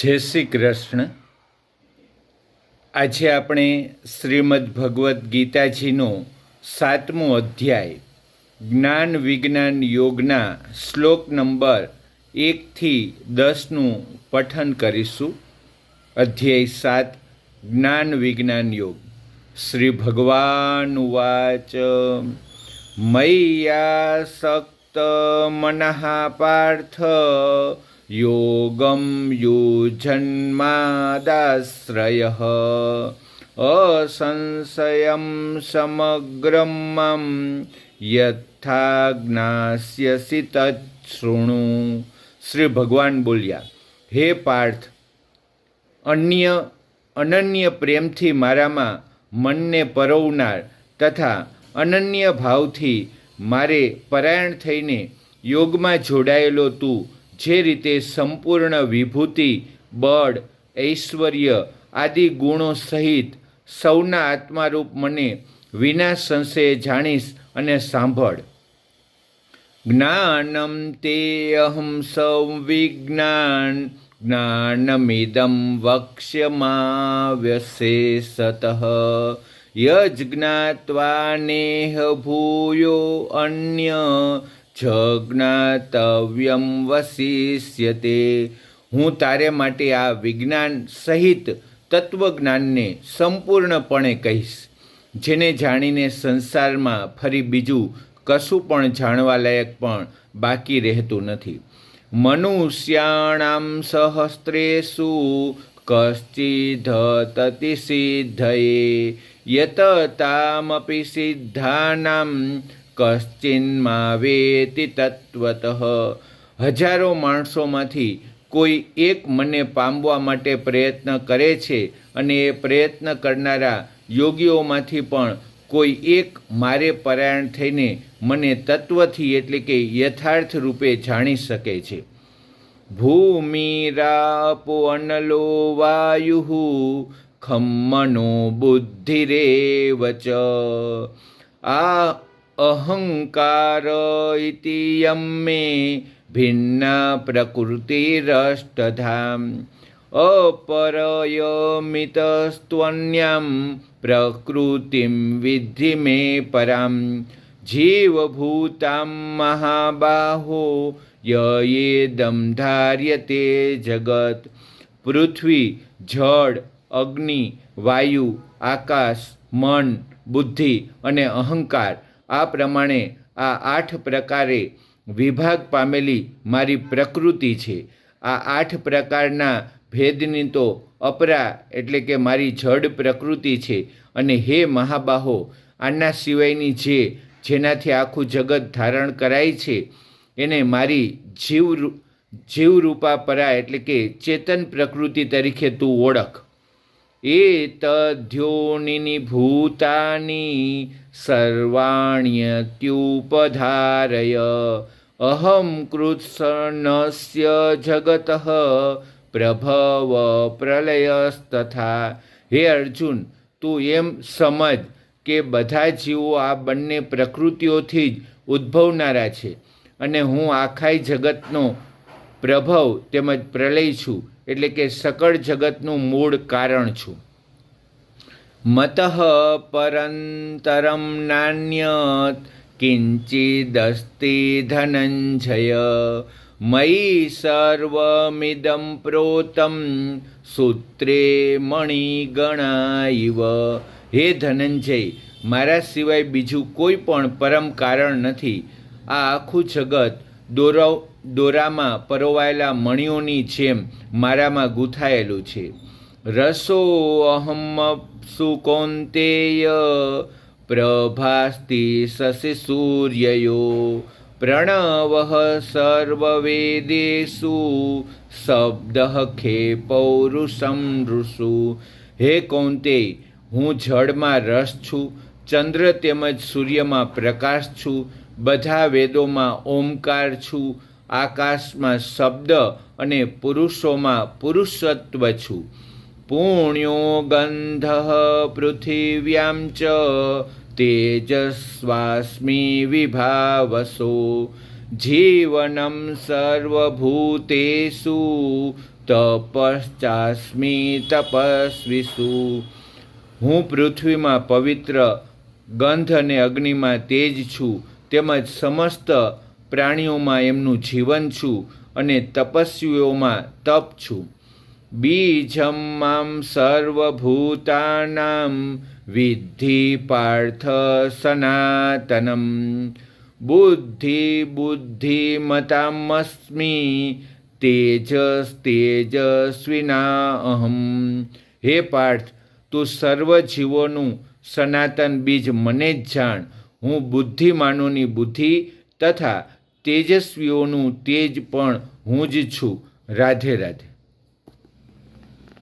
જય શ્રી કૃષ્ણ. આજે આપણે શ્રીમદ્ ભગવદ્ ગીતાજીનો 7મો અધ્યાય જ્ઞાન વિજ્ઞાન યોગના શ્લોક નંબર 1 થી 10નું પઠન કરીશું. અધ્યાય 7 જ્ઞાન વિજ્ઞાન યોગ. શ્રી ભગવાન ઉવાચ મય્યાસક્ત મનઃ પાર્થ યોગમ યુજન્માદાશ્રયઃ અસંશયં સમગ્રં મમ યથા જ્ઞાસ્યસિ તચ્છૃણુ. શ્રી ભગવાન બોલ્યા, હે પાર્થ, અનન્ય પ્રેમથી મારામાં મનને પરોવનાર તથા અનન્ય ભાવથી મારે પરાયણ થઈને યોગમાં જોડાયેલો તું જે રીતે સંપૂર્ણ વિભૂતિ, બળ, ઐશ્વર્ય આદિ ગુણો સહિત સૌના આત્મારૂપ મને વિના સંશયે જાણીશ અને સાંભળ. જ્ઞાનમ તે અહમ સંવિજ્ઞાન જ્ઞાનમિદં વક્ષ્યમાવ્યશેષતઃ યજ્ઞાત્વા નેહ ભૂયો અન્ય જ્ઞાતવ્યમ વશિષ્યતે. હું તારે માટે આ વિજ્ઞાન સહિત તત્વજ્ઞાનને સંપૂર્ણપણે કહીશ, જેને જાણીને સંસારમાં ફરી બીજું કશું પણ જાણવા લાયક પણ બાકી રહેતું નથી. મનુષ્યાણામ સહસ્ત્રેષુ કશ્ચિદ તતિ સિદ્ધયે યત તામપી સિદ્ધાનામ કશ્ચિન્માવેતિ તત્વતઃ. હજારો માણસોમાંથી કોઈ એક મને પામવા માટે પ્રયત્ન કરે છે, અને એ પ્રયત્ન કરનારા યોગીઓમાંથી પણ કોઈ એક મારે પરાયણ થઈને મને તત્વથી એટલે કે યથાર્થ રૂપે જાણી શકે છે. ભૂમિરાપો અનલો વાયુ ખમ્મનો બુદ્ધિરેવ ચ આ અહંકાર ઇતિ યમ્મે ભિન્ના પ્રકૃતિરષ્ટધામ અપરયમિતસ્ત્વન્યામ પ્રકૃતિમ વિદ્ધિ મે પરામ જીવભૂતામ મહાબાહો યેદમ ધાર્યતે જગત. પૃથ્વી, જળ, અગ્નિ, વાયુ, આકાશ, મન, બુદ્ધિ અને અહંકાર આ પ્રમાણે આ 8 પ્રકારે વિભાગ પામેલી મારી પ્રકૃતિ છે. આ 8 પ્રકારના ભેદની તો અપરા એટલે કે મારી જડ પ્રકૃતિ છે. અને હે મહાબાહો, આના સિવાયની જેનાથી આખું જગત ધારણ કરાય છે એને મારી જીવરૂપા પરા એટલે કે ચેતન પ્રકૃતિ તરીકે તું ઓળખ. એતદ્યોનિની ભૂતાની સર્વાણ્યત્યુપધારય અહં કૃત્સ્નસ્ય જગતઃ પ્રભવ પ્રલયસ્તથા. હે અર્જુન, તું એમ સમજ કે બધા જીવો આ બંને પ્રકૃતિઓથી જ ઉદ્ભવનારા છે, અને હું આખાય જગતનો પ્રભવ તેમજ પ્રલય છું, એટલે કે સકળ જગતનું મૂળ કારણ છું. મતઃ પરંતરમ નાન્યત કિંચિદસ્તિ ધનંજય મયી સર્વમિદં પ્રોતમ સૂત્રે મણિગણા ઇવ. હે ધનંજય, મારા સિવાય બીજું કોઈ પણ પરમ કારણ નથી. આ આખું જગત દોરામાં પરોવાયેલા મણિઓની જેમ મારામાં ગૂંથાયેલું છે. રસો અહમપ્સુ કૌન્તેય પ્રભાસ્તિ શશિ સૂર્યયો પ્રણવઃ સર્વવેદેષુ શબ્દઃ ખે પૌરુષમ ઋષુ. હે કૌન્તેય, હું જળમાં રસ છું, ચંદ્ર તેમજ સૂર્યમાં પ્રકાશ છું, બધા વેદોમાં ઓમકાર છું, આકાશમાં શબ્દ અને પુરુષોમાં પુરુષત્વ છું. પુણ્યો ગંધઃ પૃથિવ્યામ ચ તેજસ્વાસ્મિ વિભાવસો જીવનમ સર્વભૂતેષુ તપશ્ચાસ્મિ તપસ્વીસુ. હું પૃથ્વીમાં પવિત્ર, ગંધ અને અગ્નિમાં તેજ છું, તેમજ સમસ્ત પ્રાણીઓમાં એમનું જીવન છું અને તપસ્વીઓમાં તપ છું. બીજમ મામ સર્વભૂતાનામ વિદ્ધિ પાર્થ સનાતનમ. બુદ્ધિમતામસ્મિ તેજસ્વિના અહમ. હે પાર્થ, તું સર્વ જીવોનું સનાતન બીજ મને જ જાણ. હું બુદ્ધિમાનોની બુદ્ધિ તથા તેજસ્વીઓનું તેજ પણ હું જ છું. રાધે રાધે.